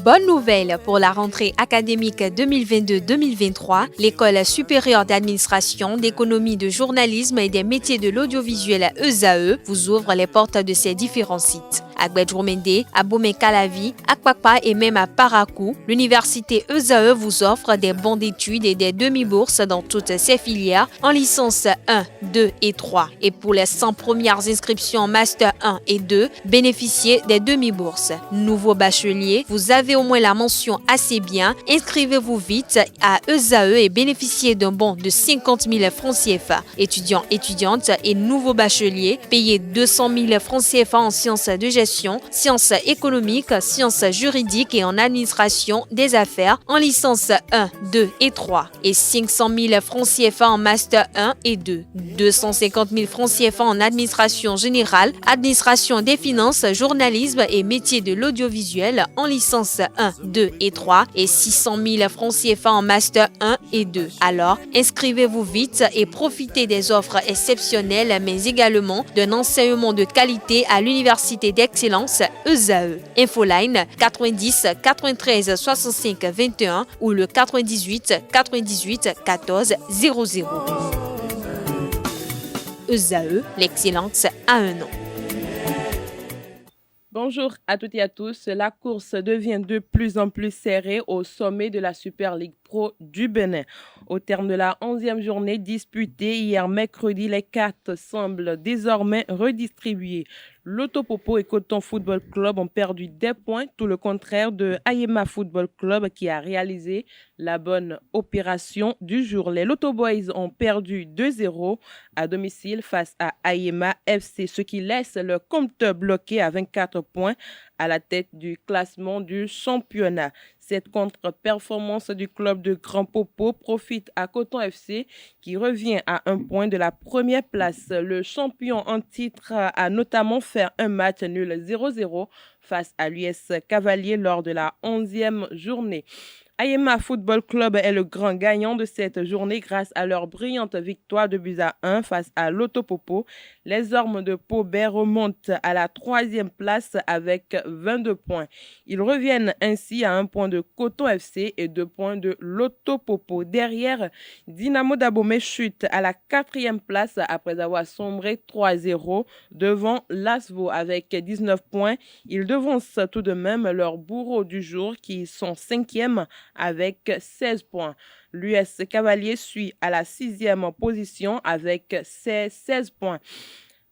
Bonne nouvelle pour la rentrée académique 2022-2023, l'École supérieure d'administration, d'économie, de journalisme et des métiers de l'audiovisuel ESAE vous ouvre les portes de ses différents sites. À Gbedjourmende, à Bomé-Calavi, à Kpakpa et même à Parakou, l'université ESAE vous offre des bons d'études et des demi-bourses dans toutes ses filières en licence 1, 2 et 3. Et pour les 100 premières inscriptions en master 1 et 2, bénéficiez des demi-bourses. Nouveau bachelier, vous avez au moins la mention assez bien, inscrivez-vous vite à ESAE et bénéficiez d'un bon de 50 000 francs CFA. Étudiants, étudiantes et nouveaux bacheliers, payez 200 000 francs CFA en sciences de gestion, sciences économiques, sciences juridiques et en administration des affaires en licence 1, 2 et 3 et 500 000 francs CFA en master 1 et 2, 250 000 francs CFA en administration générale, administration des finances, journalisme et métiers de l'audiovisuel en licence 1, 2 et 3 et 600 000 francs CFA en master 1 et 2. Alors, inscrivez-vous vite et profitez des offres exceptionnelles mais également d'un enseignement de qualité à l'université d'excellence ESAE. Infoline 90 93 65 21 ou le 98 98 14 00. ESAE, l'excellence à un nom. Bonjour à toutes et à tous. La course devient de plus en plus serrée au sommet de la Super League Pro du Bénin. Au terme de la 11e journée disputée hier mercredi, les cartes semblent désormais redistribuées. L'Autopopo et Coton Football Club ont perdu des points, tout le contraire de Ayema Football Club qui a réalisé la bonne opération du jour. Les Lotto Boys ont perdu 2-0 à domicile face à Ayema FC, ce qui laisse le compteur bloqué à 24 points à la tête du classement du championnat. Cette contre-performance du club de Grand Popo profite à Coton FC qui revient à un point de la première place. Le champion en titre a notamment fait un match nul 0-0 face à l'US Cavalier lors de la 11e journée. Ayema Football Club est le grand gagnant de cette journée grâce à leur brillante victoire de buts à 1 face à l'Autopopo. Les Ormes de Paubert remontent à la 3e place avec 22 points. Ils reviennent ainsi à 1 point de Coton FC et 2 points de l'Autopopo. Derrière, Dynamo d'Abomey chute à la 4e place après avoir sombré 3-0 devant l'Asvo avec 19 points. Ils devancent tout de même leurs bourreaux du jour qui sont 5e avec 16 points. L'US Cavalier suit à la 6e position avec ses 16 points.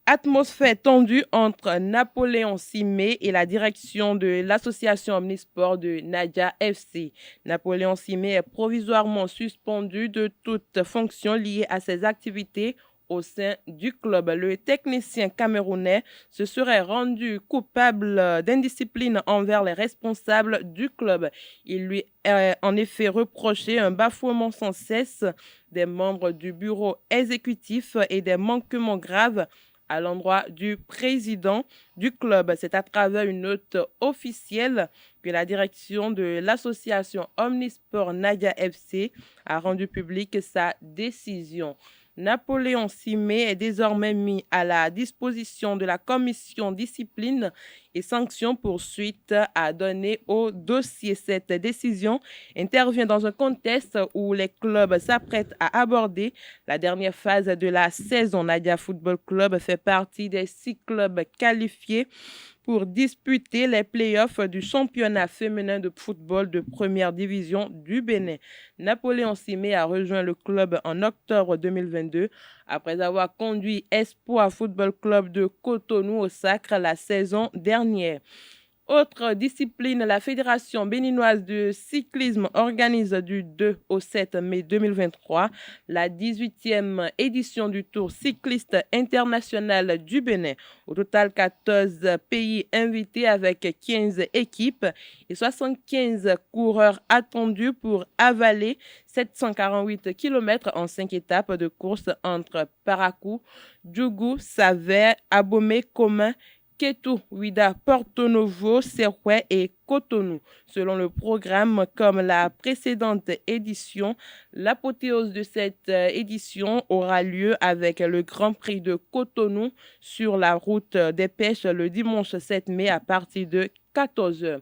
Atmosphère tendue entre Napoléon Simé et la direction de l'association Omnisport de Nadia FC. Napoléon Simé est provisoirement suspendu de toute fonction liée à ses activités au sein du club. Le technicien camerounais se serait rendu coupable d'indiscipline envers les responsables du club. Il lui est en effet reproché un bafouement sans cesse des membres du bureau exécutif et des manquements graves à l'endroit du président du club. C'est à travers une note officielle que la direction de l'association Omnisport Nadia FC a rendu publique sa décision. Napoléon Simé est désormais mis à la disposition de la commission discipline et sanctions pour suite à donner au dossier. Cette décision intervient dans un contexte où les clubs s'apprêtent à aborder la dernière phase de la saison. Nadia Football Club fait partie des 6 clubs qualifiés pour disputer les playoffs du championnat féminin de football de première division du Bénin. Napoléon Simé a rejoint le club en octobre 2022 après avoir conduit Espoir Football Club de Cotonou au sacre la saison dernière. Autre discipline, la Fédération béninoise de cyclisme organise du 2 au 7 mai 2023 la 18e édition du Tour cycliste international du Bénin. Au total, 14 pays invités avec 15 équipes et 75 coureurs attendus pour avaler 748 km en 5 étapes de course entre Parakou, Djougou, Savère, Abomey, Comin, Ketu, Ouida, Porto Novo, Serway et Cotonou. Selon le programme, comme la précédente édition, l'apothéose de cette édition aura lieu avec le Grand Prix de Cotonou sur la route des pêches le dimanche 7 mai à partir de 14 heures.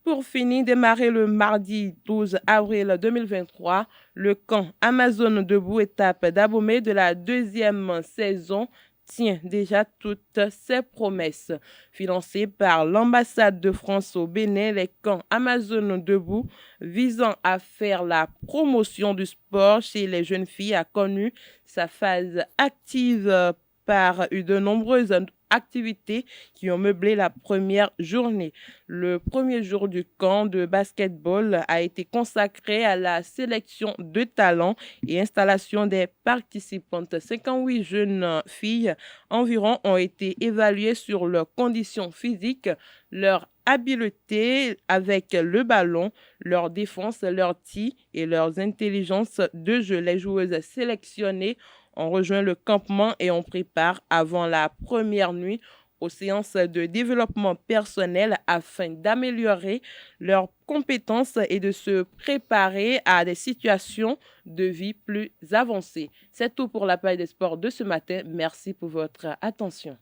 Pour finir, démarrer le mardi 12 avril 2023, le camp Amazon Debout, étape d'Abomey de la deuxième saison, tient déjà toutes ses promesses. Financé par l'ambassade de France au Bénin, les camps Amazon Debout, visant à faire la promotion du sport chez les jeunes filles, a connu sa phase active par de nombreuses activités qui ont meublé la première journée. Le premier jour du camp de basketball a été consacré à la sélection de talents et installation des participantes. 58 jeunes filles environ ont été évaluées sur leurs conditions physiques, leur habileté avec le ballon, leur défense, leur tir et leurs intelligences de jeu. Les joueuses sélectionnées ont rejoint le campement et on prépare avant la première nuit aux séances de développement personnel afin d'améliorer leurs compétences et de se préparer à des situations de vie plus avancées. C'est tout pour la page des sports de ce matin. Merci pour votre attention.